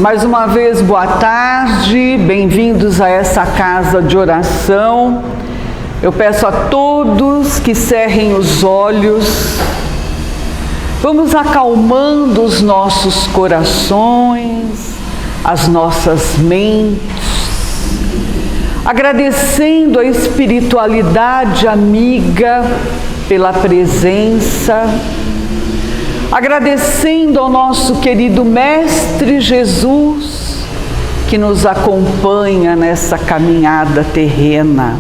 Mais uma vez, boa tarde, bem-vindos a essa casa de oração. Eu peço a todos que cerrem os olhos, vamos acalmando os nossos corações, as nossas mentes, agradecendo a espiritualidade amiga pela presença, agradecendo ao nosso querido Mestre Jesus, que nos acompanha nessa caminhada terrena.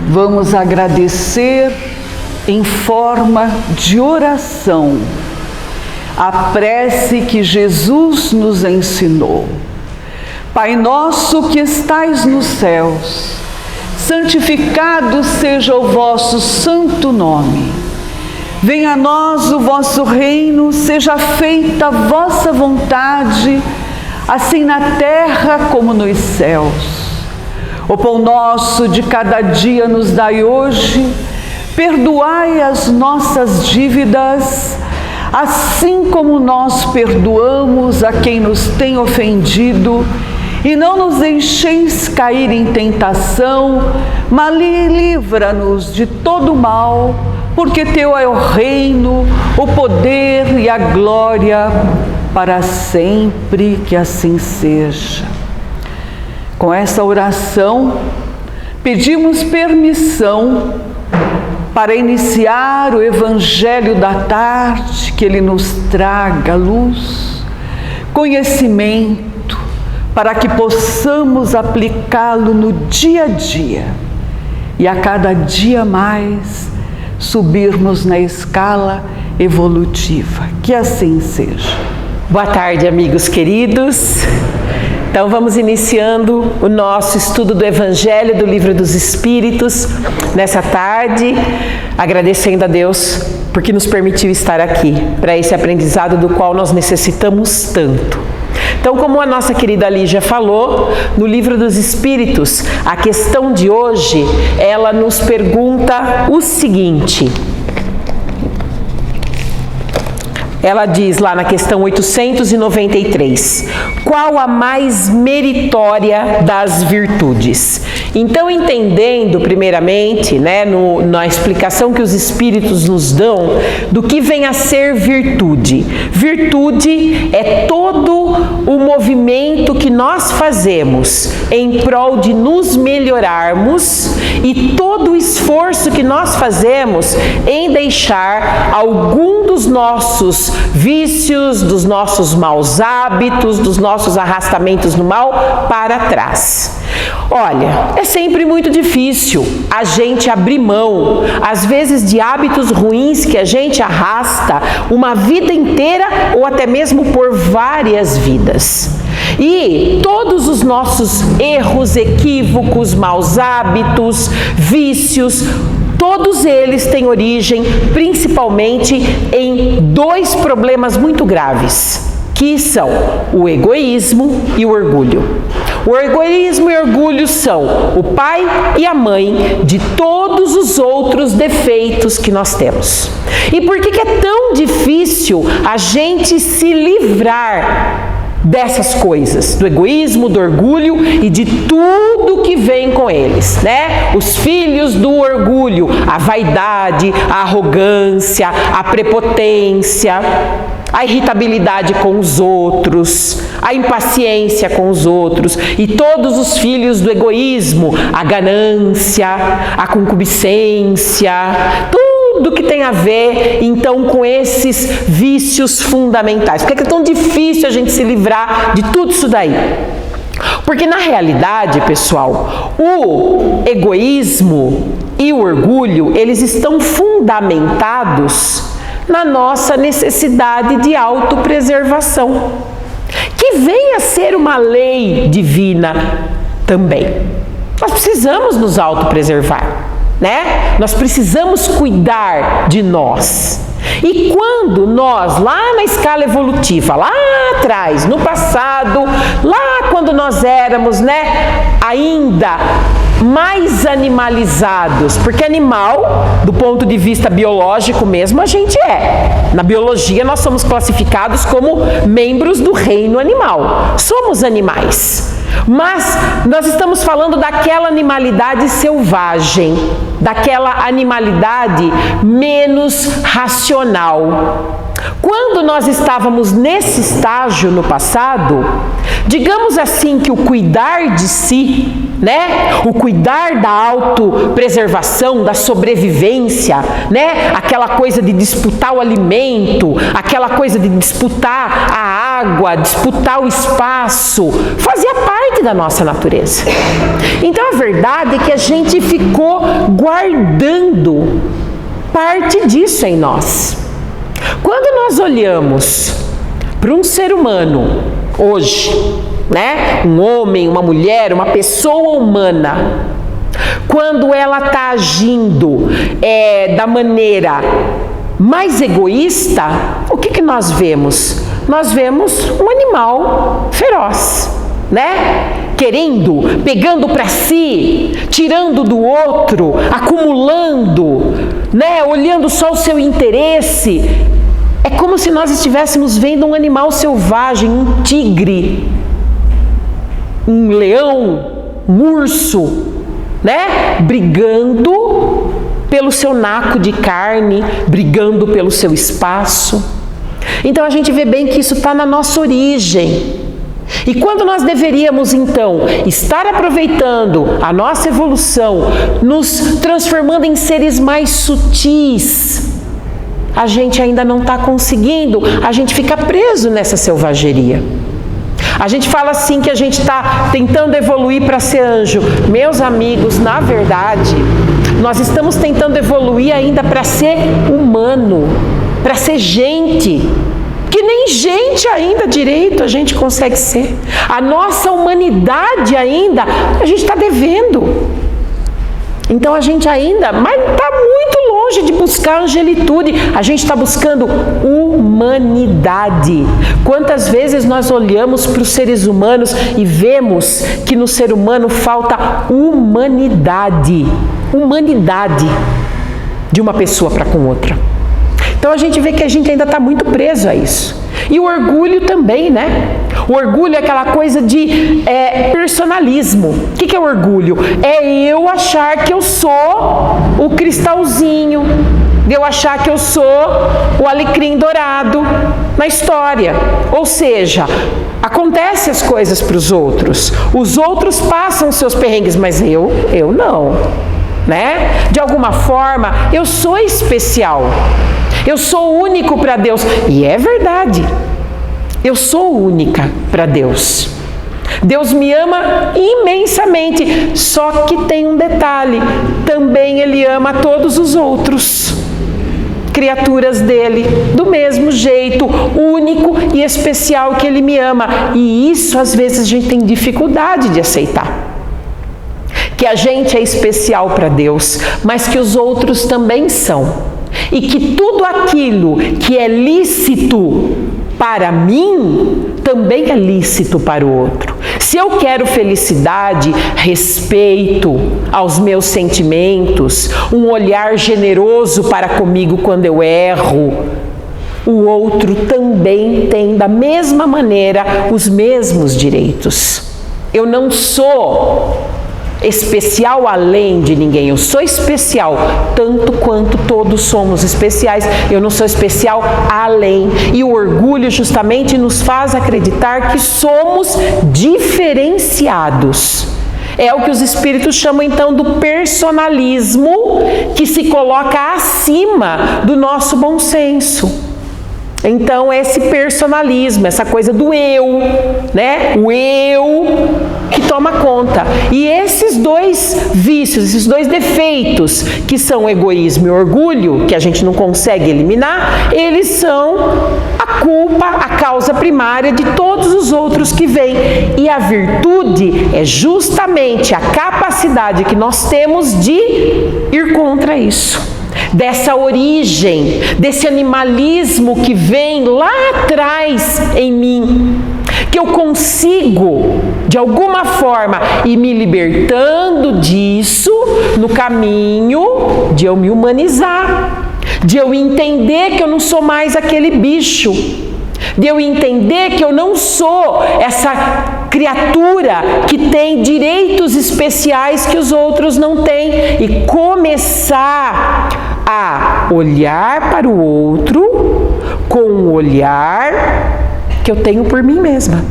Vamos agradecer em forma de oração a prece que Jesus nos ensinou. Pai nosso que estais nos céus, santificado seja o vosso santo nome. Venha a nós o vosso reino, seja feita a vossa vontade, assim na terra como nos céus. O pão nosso de cada dia nos dai hoje, perdoai as nossas dívidas, assim como nós perdoamos a quem nos tem ofendido, e não nos deixeis cair em tentação, mas livra-nos de todo mal, porque teu é o reino, o poder e a glória para sempre, que assim seja. Com essa oração, pedimos permissão para iniciar o Evangelho da tarde, que ele nos traga luz, conhecimento, para que possamos aplicá-lo no dia a dia e a cada dia mais subirmos na escala evolutiva. Que assim seja. Boa tarde, amigos queridos. Então vamos iniciando o nosso estudo do Evangelho do Livro dos Espíritos nessa tarde, agradecendo a Deus porque nos permitiu estar aqui para esse aprendizado do qual nós necessitamos tanto. Então, como a nossa querida Lígia falou, no Livro dos Espíritos, a questão de hoje, ela nos pergunta o seguinte. Ela diz lá na questão 893, qual a mais meritória das virtudes? Então, entendendo primeiramente, na explicação que os Espíritos nos dão, do que vem a ser virtude. Virtude é todo o movimento que nós fazemos em prol de nos melhorarmos e todo o esforço que nós fazemos em deixar algum dos nossos vícios, dos nossos maus hábitos, dos nossos arrastamentos no mal para trás. Olha, é sempre muito difícil a gente abrir mão, às vezes, de hábitos ruins que a gente arrasta uma vida inteira ou até mesmo por várias vidas. E todos os nossos erros, equívocos, maus hábitos, vícios, todos eles têm origem principalmente em dois problemas muito graves, que são o egoísmo e o orgulho. O egoísmo e o orgulho são o pai e a mãe de todos os outros defeitos que nós temos. E por que é tão difícil a gente se livrar dessas coisas, do egoísmo, do orgulho e de tudo que vem com eles, Os filhos do orgulho, a vaidade, a arrogância, a prepotência, a irritabilidade com os outros, a impaciência com os outros, e todos os filhos do egoísmo, a ganância, a concupiscência, tudo que tem a ver, então, com esses vícios fundamentais. Por que é tão difícil a gente se livrar de tudo isso daí? Porque, na realidade, pessoal, o egoísmo e o orgulho, eles estão fundamentados na nossa necessidade de autopreservação, que vem a ser uma lei divina também. Nós precisamos nos autopreservar, Nós precisamos cuidar de nós. E quando nós, lá na escala evolutiva, lá atrás, no passado, lá quando nós éramos, ainda mais animalizados, porque animal, do ponto de vista biológico mesmo, a gente é. Na biologia nós somos classificados como membros do reino animal. Somos animais. Mas nós estamos falando daquela animalidade selvagem, daquela animalidade menos racional. Quando nós estávamos nesse estágio no passado, digamos assim que o cuidar de si, o cuidar da autopreservação, da sobrevivência, aquela coisa de disputar o alimento, aquela coisa de disputar a água, disputar o espaço, fazia parte da nossa natureza. Então a verdade é que a gente ficou guardando parte disso em nós. Quando nós olhamos para um ser humano hoje, um homem, uma mulher, uma pessoa humana, quando ela está agindo da maneira mais egoísta, o que nós vemos? Nós vemos um animal feroz, querendo, pegando para si, tirando do outro, acumulando, olhando só o seu interesse. É como se nós estivéssemos vendo um animal selvagem, um tigre, um leão, um urso, brigando pelo seu naco de carne, brigando pelo seu espaço. Então a gente vê bem que isso está na nossa origem. E quando nós deveríamos então estar aproveitando a nossa evolução, nos transformando em seres mais sutis, a gente ainda não está conseguindo, a gente fica preso nessa selvageria. A gente fala assim que a gente está tentando evoluir para ser anjo. Meus amigos, na verdade, nós estamos tentando evoluir ainda para ser humano, para ser gente, que nem gente ainda direito a gente consegue ser. A nossa humanidade ainda, a gente está devendo. Então a gente ainda, mas está muito longe de buscar angelitude, a gente está buscando humanidade. Quantas vezes nós olhamos para os seres humanos e vemos que no ser humano falta humanidade, humanidade de uma pessoa para com outra. Então a gente vê que a gente ainda está muito preso a isso. E o orgulho também, O orgulho é aquela coisa de personalismo. O que é o orgulho? É eu achar que eu sou o cristalzinho, de eu achar que eu sou o alecrim dourado na história. Ou seja, acontece as coisas para os outros passam seus perrengues, mas eu não, De alguma forma, eu sou especial. Eu sou único para Deus. E é verdade. Eu sou única para Deus. Deus me ama imensamente. Só que tem um detalhe. Também Ele ama todos os outros. Criaturas dele. Do mesmo jeito. Único e especial que Ele me ama. E isso às vezes a gente tem dificuldade de aceitar. Que a gente é especial para Deus. Mas que os outros também são. E que tudo aquilo que é lícito para mim, também é lícito para o outro. Se eu quero felicidade, respeito aos meus sentimentos, um olhar generoso para comigo quando eu erro, o outro também tem da mesma maneira os mesmos direitos. Eu não sou especial além de ninguém, eu sou especial tanto quanto todos somos especiais, eu não sou especial além. E o orgulho justamente nos faz acreditar que somos diferenciados. É o que os espíritos chamam então do personalismo, que se coloca acima do nosso bom senso. Então, esse personalismo, essa coisa do eu, O eu que toma conta. E esses dois vícios, esses dois defeitos, que são o egoísmo e o orgulho, que a gente não consegue eliminar, eles são a culpa, a causa primária de todos os outros que vêm. E a virtude é justamente a capacidade que nós temos de ir contra isso. Dessa origem, desse animalismo que vem lá atrás em mim, que eu consigo, de alguma forma, ir me libertando disso no caminho de eu me humanizar, de eu entender que eu não sou mais aquele bicho, de eu entender que eu não sou essa criatura que tem direitos especiais que os outros não têm, e começar a olhar para o outro com o olhar que eu tenho por mim mesma,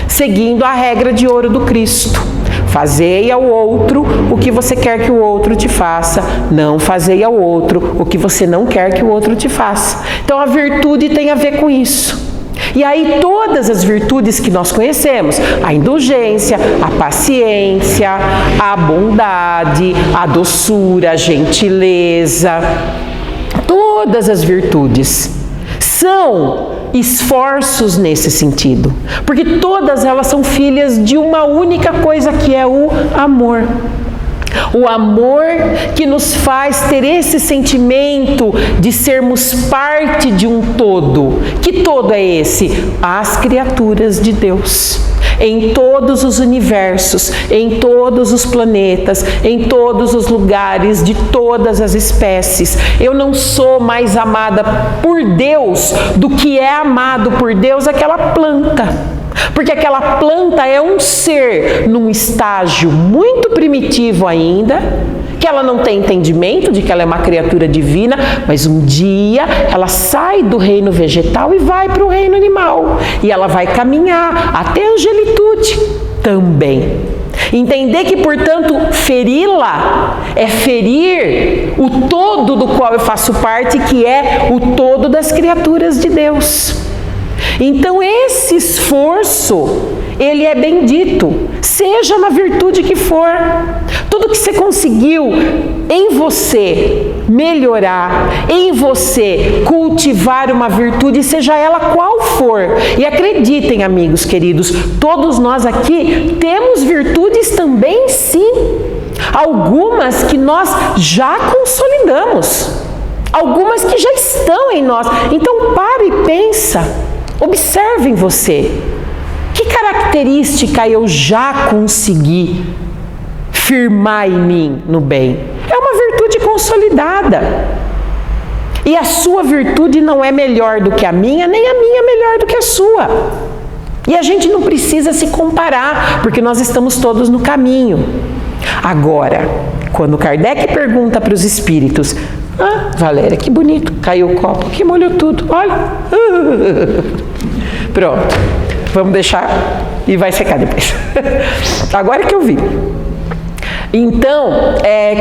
seguindo a regra de ouro do Cristo. Fazei ao outro o que você quer que o outro te faça, não fazei ao outro o que você não quer que o outro te faça. Então a virtude tem a ver com isso. E aí todas as virtudes que nós conhecemos, a indulgência, a paciência, a bondade, a doçura, a gentileza, todas as virtudes são esforços nesse sentido, porque todas elas são filhas de uma única coisa, que é o amor. O amor que nos faz ter esse sentimento de sermos parte de um todo. Que todo é esse? As criaturas de Deus. Em todos os universos, em todos os planetas, em todos os lugares, de todas as espécies. Eu não sou mais amada por Deus do que é amado por Deus aquela planta. Porque aquela planta é um ser num estágio muito primitivo ainda, que ela não tem entendimento de que ela é uma criatura divina, mas um dia ela sai do reino vegetal e vai para o reino animal. E ela vai caminhar até a angelitude também. Entender que, portanto, feri-la é ferir o todo do qual eu faço parte, que é o todo das criaturas de Deus. Então esse esforço, ele é bendito, seja na virtude que for. Tudo que você conseguiu em você melhorar, em você cultivar uma virtude, seja ela qual for. E acreditem, amigos queridos, todos nós aqui temos virtudes também, sim. Algumas que nós já consolidamos, algumas que já estão em nós. Então pare e pensa. Observe em você, que característica eu já consegui firmar em mim no bem? É uma virtude consolidada. E a sua virtude não é melhor do que a minha, nem a minha é melhor do que a sua. E a gente não precisa se comparar, porque nós estamos todos no caminho. Agora, quando Kardec pergunta para os espíritos: ah, Valéria, que bonito, caiu o copo, que molhou tudo, olha. Pronto, vamos deixar e vai secar depois. Agora que eu vi. Então,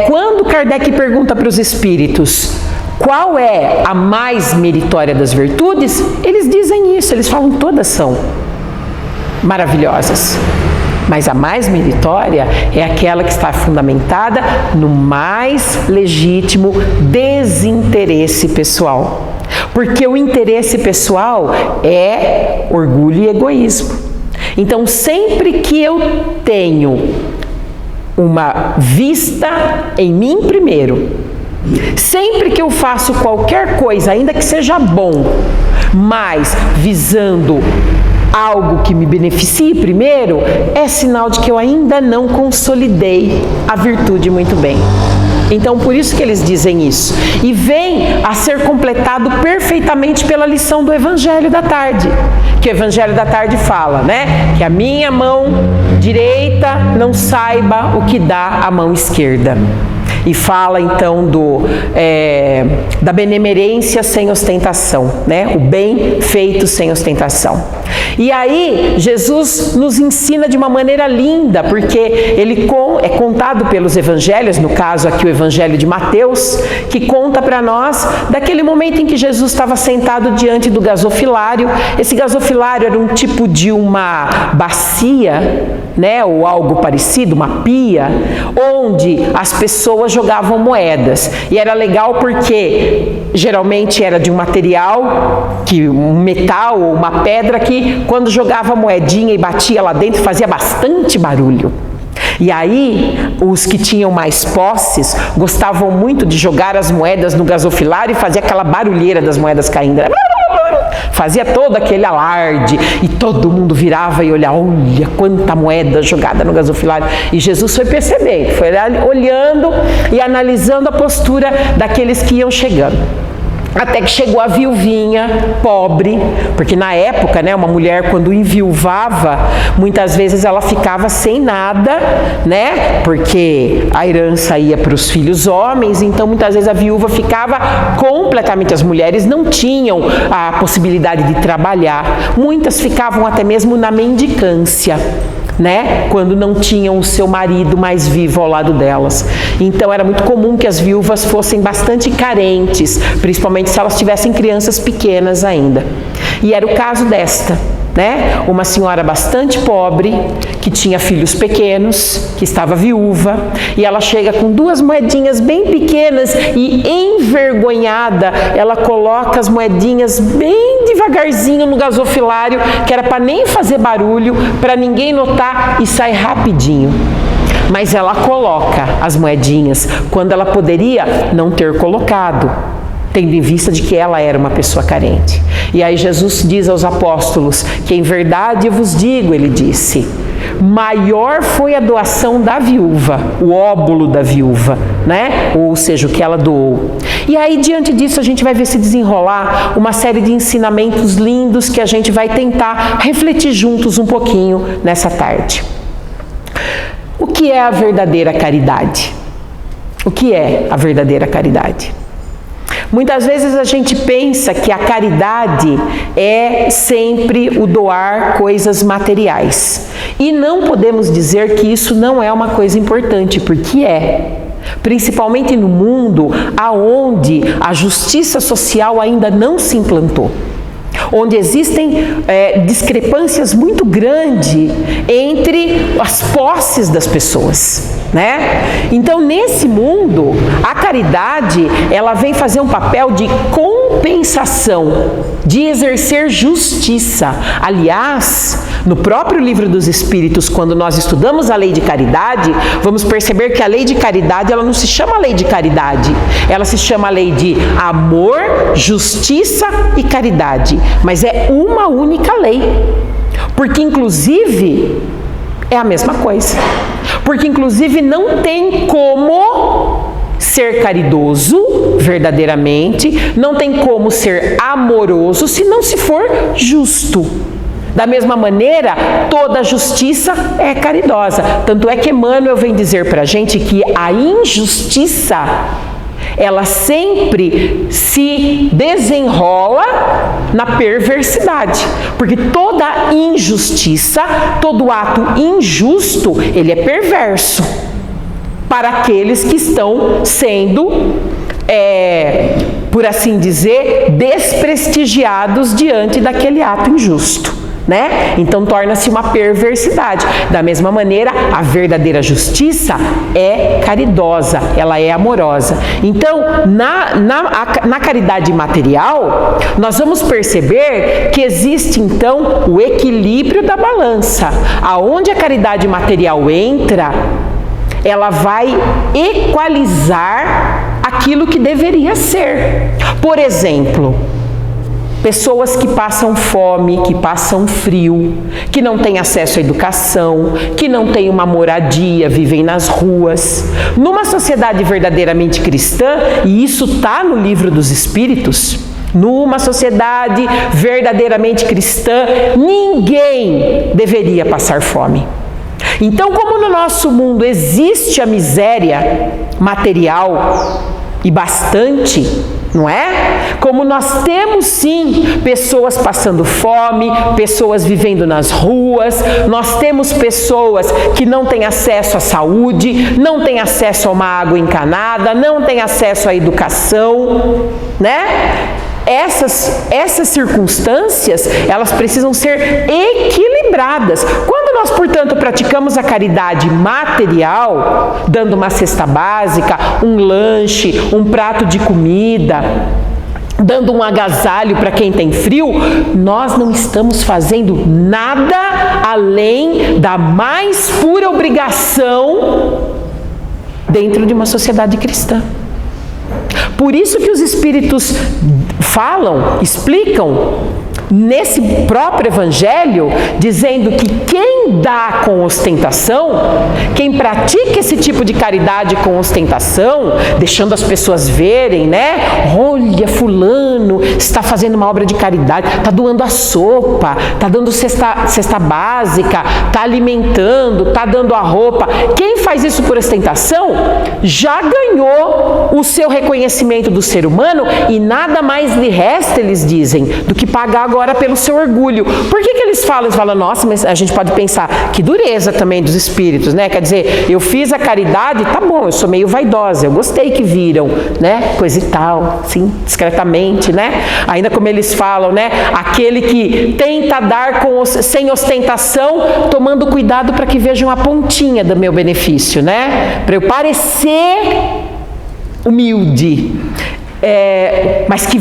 quando Kardec pergunta para os espíritos qual é a mais meritória das virtudes, eles dizem isso, eles falam todas são maravilhosas. Mas a mais meritória é aquela que está fundamentada no mais legítimo desinteresse pessoal. Porque o interesse pessoal é orgulho e egoísmo. Então, sempre que eu tenho uma vista em mim primeiro, sempre que eu faço qualquer coisa, ainda que seja bom, mas visando algo que me beneficie primeiro, é sinal de que eu ainda não consolidei a virtude muito bem. Então, por isso que eles dizem isso. E vem a ser completado perfeitamente pela lição do Evangelho da Tarde. Que o Evangelho da Tarde fala, né? Que a minha mão direita não saiba o que dá a mão esquerda. E fala então da benemerência sem ostentação, né? O bem feito sem ostentação. E aí Jesus nos ensina de uma maneira linda, porque ele é contado pelos evangelhos, no caso aqui o Evangelho de Mateus, que conta para nós daquele momento em que Jesus estava sentado diante do gasofilário. Esse gasofilário era um tipo de uma bacia, né? Ou algo parecido, uma pia, onde as pessoas jogavam moedas. E era legal porque geralmente era de um material, um metal ou uma pedra que quando jogava a moedinha e batia lá dentro fazia bastante barulho. E aí, os que tinham mais posses gostavam muito de jogar as moedas no gasofilário e fazer aquela barulheira das moedas caindo. Fazia todo aquele alarde e todo mundo virava e olhava, olha quanta moeda jogada no gasofilário. E Jesus foi percebendo, foi olhando e analisando a postura daqueles que iam chegando. Até que chegou a viuvinha, pobre, porque na época, né, uma mulher quando enviuvava, muitas vezes ela ficava sem nada, né, porque a herança ia para os filhos homens, então muitas vezes a viúva ficava completamente, as mulheres não tinham a possibilidade de trabalhar, muitas ficavam até mesmo na mendicância, né, quando não tinham o seu marido mais vivo ao lado delas. Então era muito comum que as viúvas fossem bastante carentes, principalmente se elas tivessem crianças pequenas ainda. E era o caso desta, né? Uma senhora bastante pobre, que tinha filhos pequenos, que estava viúva, e ela chega com 2 moedinhas bem pequenas e envergonhada, ela coloca as moedinhas bem devagarzinho no gasofilário, que era para nem fazer barulho, para ninguém notar, e sai rapidinho. Mas ela coloca as moedinhas quando ela poderia não ter colocado, tendo em vista de que ela era uma pessoa carente. E aí Jesus diz aos apóstolos que em verdade eu vos digo, ele disse, maior foi a doação da viúva, o óbolo da viúva, né? Ou seja, o que ela doou. E aí diante disso a gente vai ver se desenrolar uma série de ensinamentos lindos que a gente vai tentar refletir juntos um pouquinho nessa tarde. O que é a verdadeira caridade? O que é a verdadeira caridade? Muitas vezes a gente pensa que a caridade é sempre o doar coisas materiais. E não podemos dizer que isso não é uma coisa importante, porque é. Principalmente no mundo onde a justiça social ainda não se implantou. Onde existem discrepâncias muito grandes entre as posses das pessoas, né? Então, nesse mundo, a caridade, ela vem fazer um papel de compensação, de exercer justiça. Aliás, no próprio Livro dos Espíritos, quando nós estudamos a lei de caridade, vamos perceber que a lei de caridade, ela não se chama lei de caridade, ela se chama lei de amor, justiça e caridade. Mas é uma única lei, porque inclusive é a mesma coisa, porque inclusive não tem como ser caridoso verdadeiramente, não tem como ser amoroso se não se for justo. Da mesma maneira, toda justiça é caridosa. Tanto é que Emmanuel vem dizer para a gente que a injustiça, ela sempre se desenrola na perversidade, porque toda injustiça, todo ato injusto, ele é perverso para aqueles que estão sendo, por assim dizer, desprestigiados diante daquele ato injusto. Né? Então torna-se uma perversidade. Da mesma maneira, a verdadeira justiça é caridosa, ela é amorosa. Então, na caridade material, nós vamos perceber que existe então o equilíbrio da balança. Aonde a caridade material entra, ela vai equalizar aquilo que deveria ser. Por exemplo, pessoas que passam fome, que passam frio, que não têm acesso à educação, que não têm uma moradia, vivem nas ruas. Numa sociedade verdadeiramente cristã, e isso está no Livro dos Espíritos, numa sociedade verdadeiramente cristã, ninguém deveria passar fome. Então, como no nosso mundo existe a miséria material, e bastante, não é? Como nós temos sim pessoas passando fome, pessoas vivendo nas ruas, nós temos pessoas que não têm acesso à saúde, não têm acesso a uma água encanada, não têm acesso à educação, né? Essas circunstâncias, elas precisam ser equilibradas. Quando nós, portanto, praticamos a caridade material, dando uma cesta básica, um lanche, um prato de comida, dando um agasalho para quem tem frio, nós não estamos fazendo nada além da mais pura obrigação dentro de uma sociedade cristã. Por isso que os Espíritos falam, explicam nesse próprio evangelho, dizendo que quem dá com ostentação, quem pratica esse tipo de caridade com ostentação, deixando as pessoas verem, né? Olha, fulano está fazendo uma obra de caridade, está doando a sopa, está dando cesta básica, está alimentando, está dando a roupa. Quem faz isso por ostentação já ganhou o seu reconhecimento do ser humano e nada mais lhe resta, eles dizem, do que pagar agora pelo seu orgulho. Por que eles falam? Eles falam, nossa, mas a gente pode pensar, que dureza também dos espíritos, né? Quer dizer, eu fiz a caridade, tá bom, eu sou meio vaidosa, eu gostei que viram, né? Coisa e tal, sim, discretamente, né? Ainda como eles falam, né? Aquele que tenta dar sem ostentação, tomando cuidado para que vejam a pontinha do meu benefício, né? Para eu parecer humilde. Mas que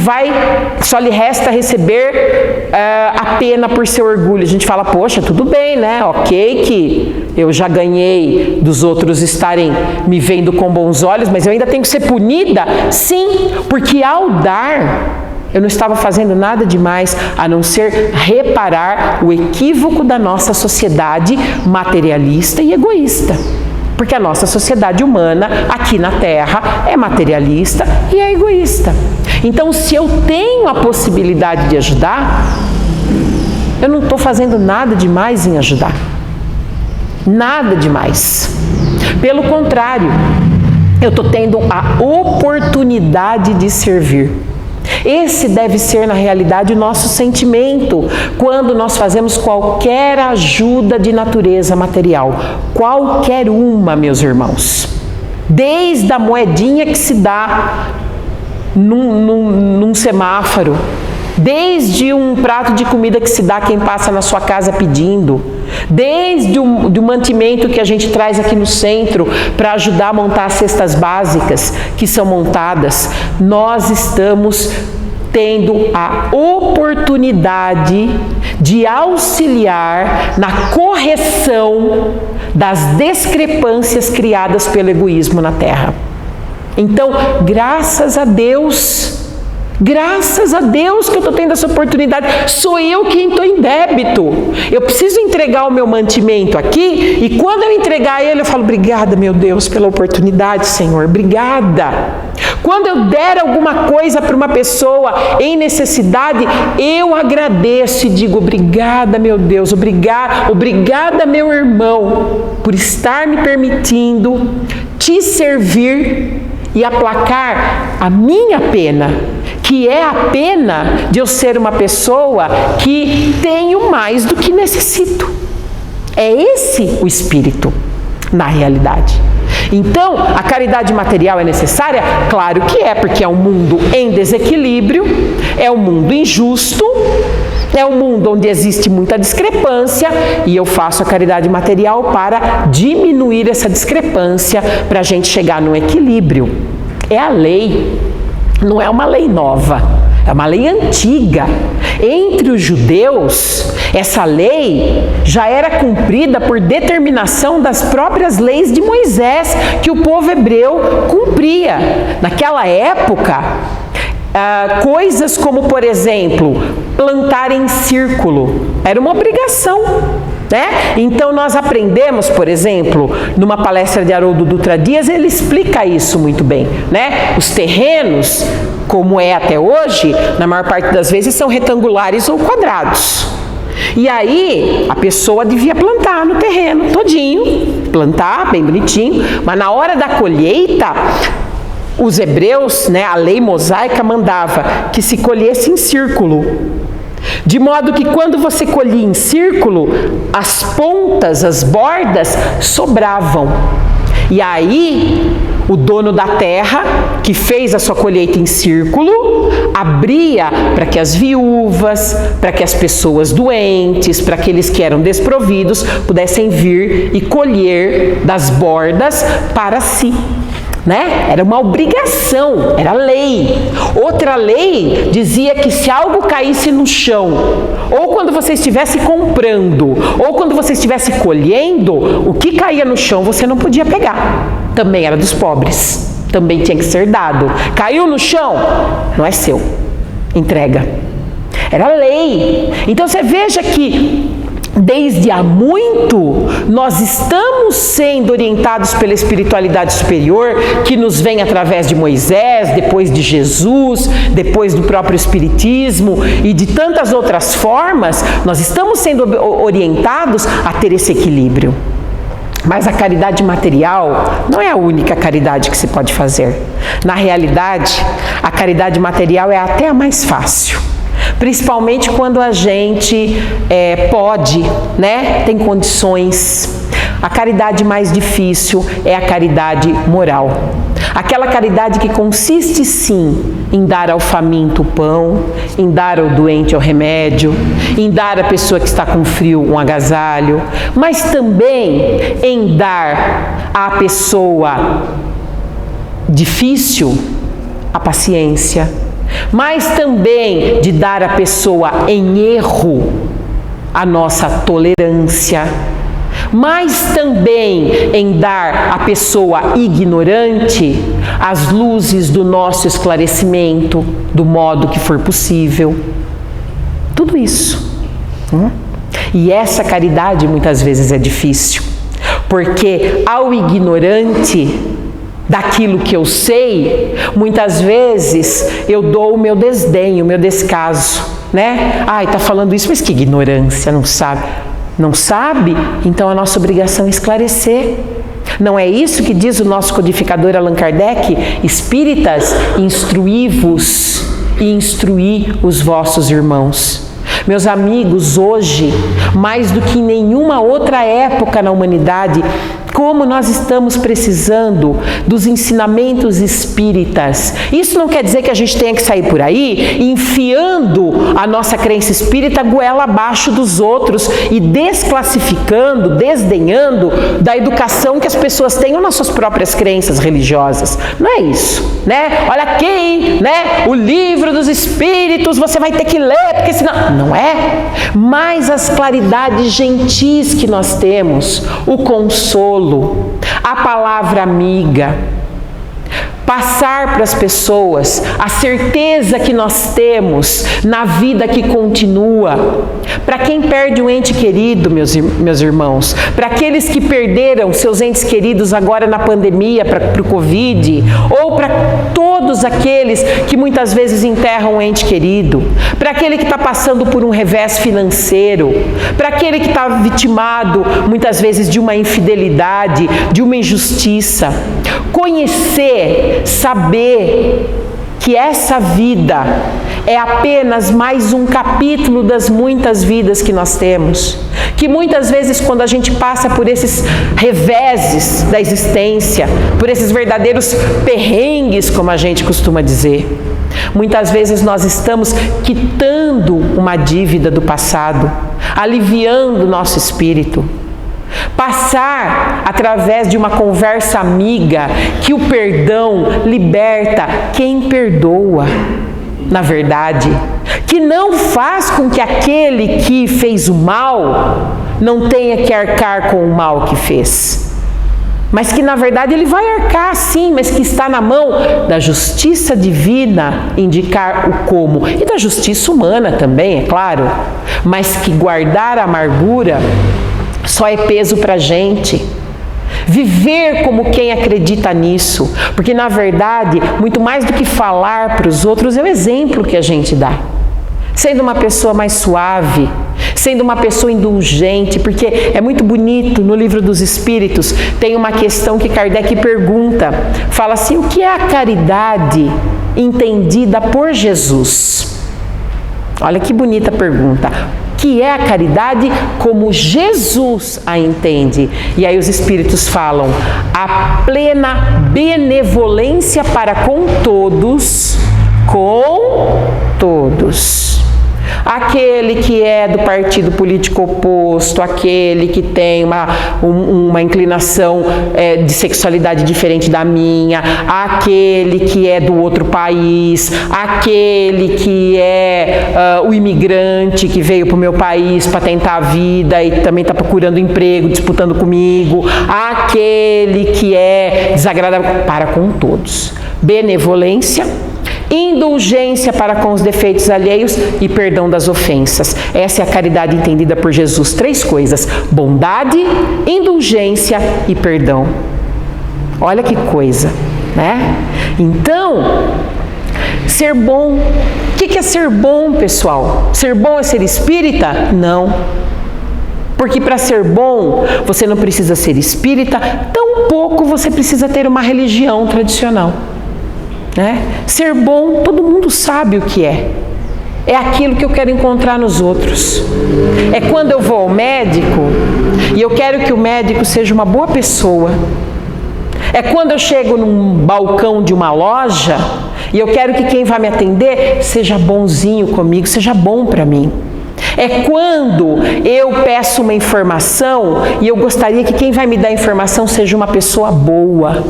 só lhe resta receber a pena por seu orgulho. A gente fala, poxa, tudo bem, né? Ok que eu já ganhei dos outros estarem me vendo com bons olhos, mas eu ainda tenho que ser punida? Sim, porque ao dar, eu não estava fazendo nada demais a não ser reparar o equívoco da nossa sociedade materialista e egoísta. Porque a nossa sociedade humana, aqui na Terra, é materialista e é egoísta. Então, se eu tenho a possibilidade de ajudar, eu não estou fazendo nada demais em ajudar. Nada demais. Pelo contrário, eu estou tendo a oportunidade de servir. Esse deve ser, na realidade, o nosso sentimento quando nós fazemos qualquer ajuda de natureza material. Qualquer uma, meus irmãos. Desde a moedinha que se dá num semáforo, desde um prato de comida que se dá a quem passa na sua casa pedindo, desde o mantimento que a gente traz aqui no centro para ajudar a montar as cestas básicas que são montadas, nós estamos tendo a oportunidade de auxiliar na correção das discrepâncias criadas pelo egoísmo na Terra. Então, graças a Deus que eu estou tendo essa oportunidade. Sou eu quem estou em débito. Eu preciso entregar o meu mantimento aqui e quando eu entregar ele, eu falo, obrigada, meu Deus, pela oportunidade, Senhor, obrigada. Quando eu der alguma coisa para uma pessoa em necessidade, eu agradeço e digo, obrigada, meu Deus, obrigada, meu irmão, por estar me permitindo te servir e aplacar a minha pena, que é a pena de eu ser uma pessoa que tenho mais do que necessito. É esse o espírito, na realidade. Então, a caridade material é necessária? Claro que é, porque é um mundo em desequilíbrio, é um mundo injusto, é um mundo onde existe muita discrepância e eu faço a caridade material para diminuir essa discrepância, para a gente chegar no equilíbrio. É a lei, não é uma lei nova, é uma lei antiga. Entre os judeus, essa lei já era cumprida por determinação das próprias leis de Moisés, que o povo hebreu cumpria. Naquela época, coisas como, por exemplo, plantar em círculo, era uma obrigação, né? Então nós aprendemos, por exemplo, numa palestra de Haroldo Dutra Dias, ele explica isso muito bem, né? Os terrenos, como é até hoje, na maior parte das vezes são retangulares ou quadrados. E aí, a pessoa devia plantar no terreno todinho, plantar bem bonitinho, mas na hora da colheita, os hebreus, né, a lei mosaica mandava que se colhesse em círculo. De modo que quando você colhia em círculo, as pontas, as bordas sobravam. E aí, o dono da terra, que fez a sua colheita em círculo, abria para que as viúvas, para que as pessoas doentes, para aqueles que eram desprovidos, pudessem vir e colher das bordas para si. Né? Era uma obrigação, era lei. Outra lei dizia que se algo caísse no chão, ou quando você estivesse comprando, ou quando você estivesse colhendo, o que caía no chão você não podia pegar. Também era dos pobres, também tinha que ser dado. Caiu no chão, não é seu, entrega. Era lei. Então você veja que desde há muito nós estamos sendo orientados pela espiritualidade superior, que nos vem através de Moisés, depois de Jesus, depois do próprio Espiritismo e de tantas outras formas. Nós estamos sendo orientados a ter esse equilíbrio. Mas a caridade material não é a única caridade que se pode fazer. Na realidade, a caridade material é até a mais fácil. Principalmente quando a gente pode, né? Tem condições. A caridade mais difícil é a caridade moral. Aquela caridade que consiste sim em dar ao faminto o pão, em dar ao doente o remédio, em dar à pessoa que está com frio um agasalho, mas também em dar à pessoa difícil a paciência, mas também de dar à pessoa em erro a nossa tolerância, mas também em dar à pessoa ignorante as luzes do nosso esclarecimento, do modo que for possível. Tudo isso. E essa caridade muitas vezes é difícil, porque ao ignorante daquilo que eu sei, muitas vezes eu dou o meu desdém, o meu descaso, né? Ai, tá falando isso, mas que ignorância, não sabe. Não sabe? Então a nossa obrigação é esclarecer. Não é isso que diz o nosso codificador Allan Kardec? Espíritas, instruí-vos e instruí os vossos irmãos. Meus amigos, hoje, mais do que em nenhuma outra época na humanidade, como nós estamos precisando dos ensinamentos espíritas. Isso não quer dizer que a gente tenha que sair por aí enfiando a nossa crença espírita goela abaixo dos outros e desclassificando, desdenhando da educação que as pessoas tenham nas suas próprias crenças religiosas. Não é isso, né? Olha aqui, né? O livro dos espíritos você vai ter que ler, porque senão... Não é? Mas as claridades gentis que nós temos, o consolo, a palavra amiga, passar para as pessoas a certeza que nós temos na vida que continua. Para quem perde um ente querido, meus irmãos, para aqueles que perderam seus entes queridos agora na pandemia, para o Covid, ou para todos aqueles que muitas vezes enterram um ente querido, para aquele que está passando por um revés financeiro, para aquele que está vitimado muitas vezes de uma infidelidade, de uma injustiça. Conhecer, saber que essa vida é apenas mais um capítulo das muitas vidas que nós temos, que muitas vezes quando a gente passa por esses reveses da existência, por esses verdadeiros perrengues, como a gente costuma dizer, muitas vezes nós estamos quitando uma dívida do passado, aliviando o nosso espírito. Passar através de uma conversa amiga que o perdão liberta quem perdoa, na verdade, que não faz com que aquele que fez o mal não tenha que arcar com o mal que fez, mas que na verdade ele vai arcar sim, mas que está na mão da justiça divina indicar o como, e da justiça humana também, é claro, mas que guardar a amargura só é peso para a gente. Viver como quem acredita nisso, porque na verdade, muito mais do que falar para os outros, é o exemplo que a gente dá. Sendo uma pessoa mais suave, sendo uma pessoa indulgente, porque é muito bonito, no Livro dos Espíritos, tem uma questão que Kardec pergunta, fala assim, o que é a caridade entendida por Jesus? Olha que bonita pergunta. Que é a caridade como Jesus a entende. E aí os Espíritos falam, a plena benevolência para com todos, aquele que é do partido político oposto, aquele que tem uma inclinação de sexualidade diferente da minha, aquele que é do outro país, aquele que é o imigrante que veio para o meu país para tentar a vida e também está procurando emprego, disputando comigo, aquele que é desagradável, para com todos. Benevolência indulgência para com os defeitos alheios e perdão das ofensas. Essa é a caridade entendida por Jesus. 3 coisas: bondade, indulgência e perdão. Olha que coisa, né? Então, ser bom. O que é ser bom, pessoal? Ser bom é ser espírita? Não. Porque para ser bom, você não precisa ser espírita, tampouco você precisa ter uma religião tradicional. Né? Ser bom, todo mundo sabe o que é. É aquilo que eu quero encontrar nos outros. É quando eu vou ao médico e eu quero que o médico seja uma boa pessoa. É quando eu chego num balcão de uma loja e eu quero que quem vai me atender seja bonzinho comigo, seja bom para mim. É quando eu peço uma informação e eu gostaria que quem vai me dar a informação seja uma pessoa boa.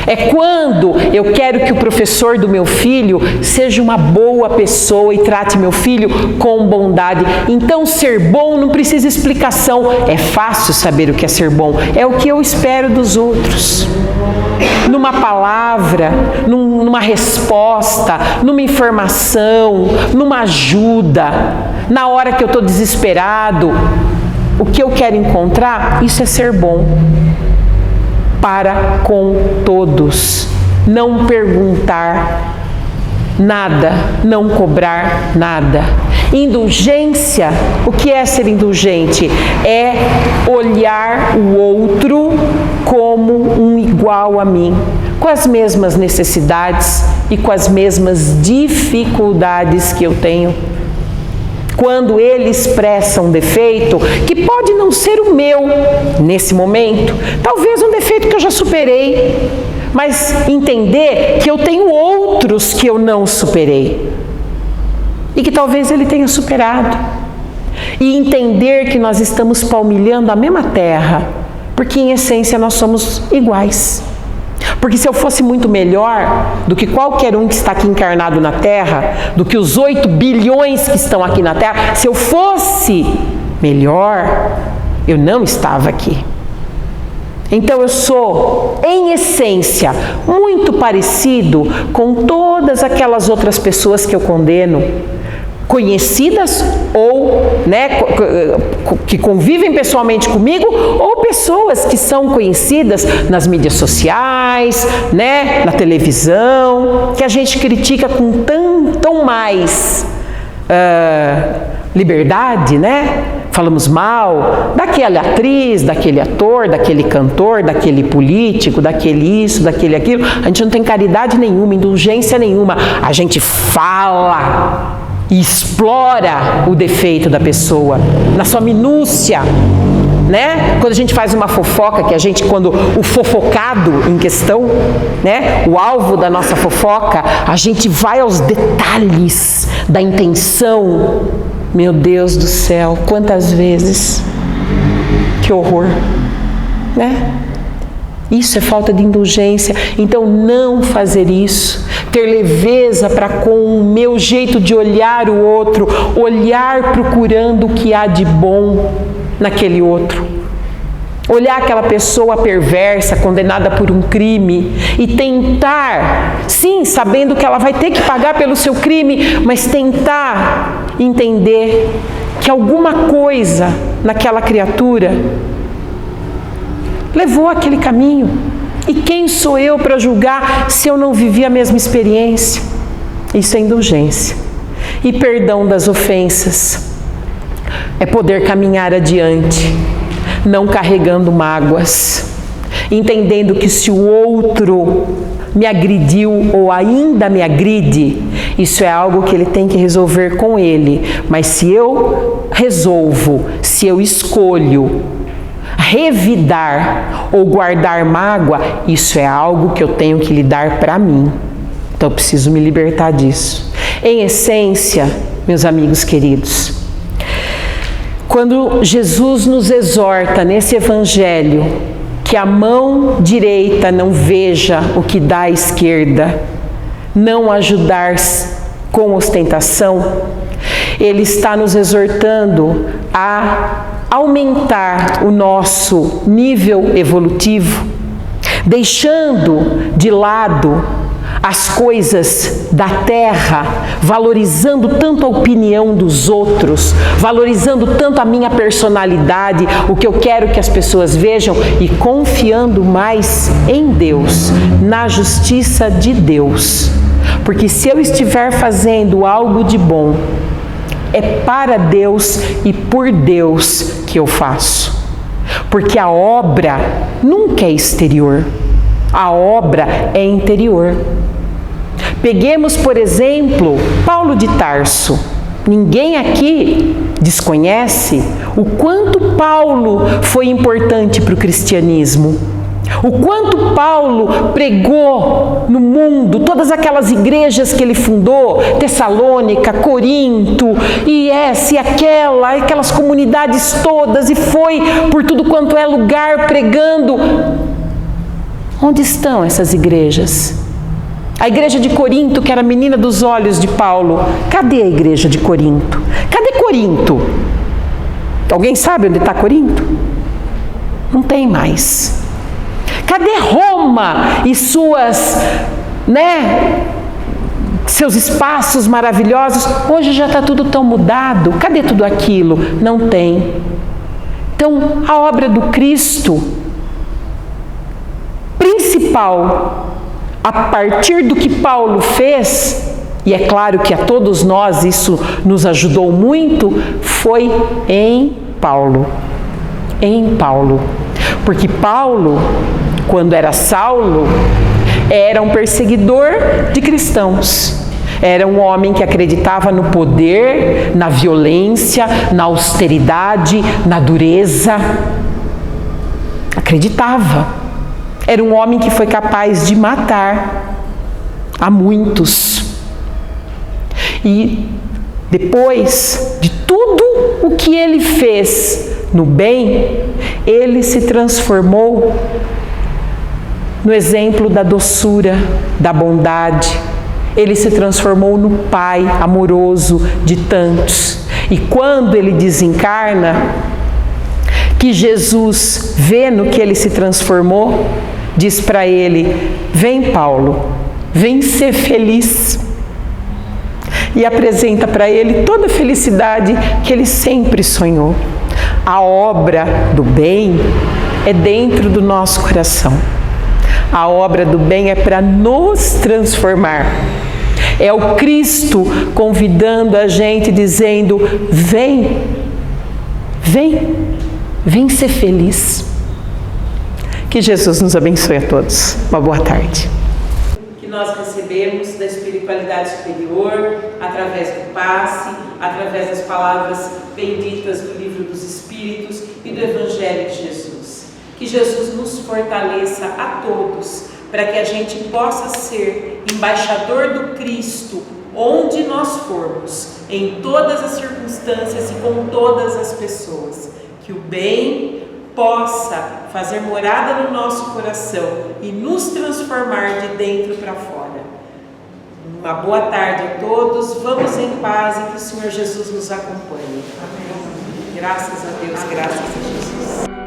É quando eu quero que o professor do meu filho seja uma boa pessoa e trate meu filho com bondade. Então, ser bom não precisa explicação. É fácil saber o que é ser bom. É o que eu espero dos outros. Numa palavra, numa resposta, numa informação, numa ajuda. Na hora que eu estou desesperado, o que eu quero encontrar, isso é ser bom. Para com todos, não perguntar nada, não cobrar nada. Indulgência, o que é ser indulgente? É olhar o outro como um igual a mim, com as mesmas necessidades e com as mesmas dificuldades que eu tenho. Quando ele expressa um defeito, que pode não ser o meu nesse momento, talvez um defeito que eu já superei, mas entender que eu tenho outros que eu não superei e que talvez ele tenha superado, e entender que nós estamos palmilhando a mesma terra, porque em essência nós somos iguais. Porque se eu fosse muito melhor do que qualquer um que está aqui encarnado na Terra, do que os 8 bilhões que estão aqui na Terra, se eu fosse melhor, eu não estava aqui. Então eu sou, em essência, muito parecido com todas aquelas outras pessoas que eu condeno, conhecidas ou, né, que convivem pessoalmente comigo, ou pessoas que são conhecidas nas mídias sociais, né, na televisão, que a gente critica com tão mais liberdade, né? Falamos mal daquela atriz, daquele ator, daquele cantor, daquele político, daquele isso, daquele aquilo. A gente não tem caridade nenhuma, indulgência nenhuma. A gente fala e explora o defeito da pessoa, na sua minúcia, né? Quando a gente faz uma fofoca, quando o fofocado em questão, né? O alvo da nossa fofoca, a gente vai aos detalhes da intenção. Meu Deus do céu, quantas vezes, que horror, né? Isso é falta de indulgência. Então, não fazer isso, ter leveza para com o meu jeito de olhar o outro, olhar procurando o que há de bom naquele outro. Olhar aquela pessoa perversa, condenada por um crime e tentar, sim, sabendo que ela vai ter que pagar pelo seu crime, mas tentar entender que alguma coisa naquela criatura levou aquele caminho. E quem sou eu para julgar se eu não vivi a mesma experiência? Isso é indulgência. E perdão das ofensas é poder caminhar adiante, não carregando mágoas, entendendo que se o outro me agrediu ou ainda me agride, isso é algo que ele tem que resolver com ele. Mas se eu resolvo, se eu escolho revidar ou guardar mágoa, isso é algo que eu tenho que lidar para mim. Então eu preciso me libertar disso. Em essência, meus amigos queridos, quando Jesus nos exorta nesse evangelho que a mão direita não veja o que dá à esquerda, não ajudar com ostentação, ele está nos exortando a aumentar o nosso nível evolutivo, deixando de lado as coisas da terra, valorizando tanto a opinião dos outros, valorizando tanto a minha personalidade, o que eu quero que as pessoas vejam, e confiando mais em Deus, na justiça de Deus. Porque se eu estiver fazendo algo de bom, é para Deus e por Deus que eu faço. Porque a obra nunca é exterior, a obra é interior. Peguemos, por exemplo, Paulo de Tarso. Ninguém aqui desconhece o quanto Paulo foi importante para o cristianismo. O quanto Paulo pregou no mundo, todas aquelas igrejas que ele fundou, Tessalônica, Corinto, e essa e aquelas comunidades todas, e foi por tudo quanto é lugar pregando. Onde estão essas igrejas? A igreja de Corinto, que era a menina dos olhos de Paulo, cadê a igreja de Corinto? Cadê Corinto? Alguém sabe onde está Corinto? Não tem mais. Cadê Roma e seus espaços maravilhosos? Hoje já está tudo tão mudado. Cadê tudo aquilo? Não tem. Então, a obra do Cristo principal, a partir do que Paulo fez, e é claro que a todos nós isso nos ajudou muito, foi em Paulo. Em Paulo. Porque Paulo, quando era Saulo, era um perseguidor de cristãos. Era um homem que acreditava no poder, na violência, na austeridade, na dureza. Acreditava. Era um homem que foi capaz de matar a muitos. E depois de tudo o que ele fez no bem, ele se transformou no exemplo da doçura, da bondade. Ele se transformou no Pai amoroso de tantos. E quando ele desencarna, que Jesus vê no que ele se transformou, diz para ele: vem, Paulo, vem ser feliz. E apresenta para ele toda a felicidade que ele sempre sonhou. A obra do bem é dentro do nosso coração. A obra do bem é para nos transformar. É o Cristo convidando a gente, dizendo: vem, vem, vem ser feliz. Que Jesus nos abençoe a todos. Uma boa tarde. Que nós recebemos da espiritualidade superior, através do passe, através das palavras benditas do Livro dos Espíritos e do Evangelho de Jesus. Que Jesus nos fortaleça a todos, para que a gente possa ser embaixador do Cristo onde nós formos, em todas as circunstâncias e com todas as pessoas. Que o bem possa fazer morada no nosso coração e nos transformar de dentro para fora. Uma boa tarde a todos, vamos em paz e que o Senhor Jesus nos acompanhe. Amém. Graças a Deus, graças a Jesus.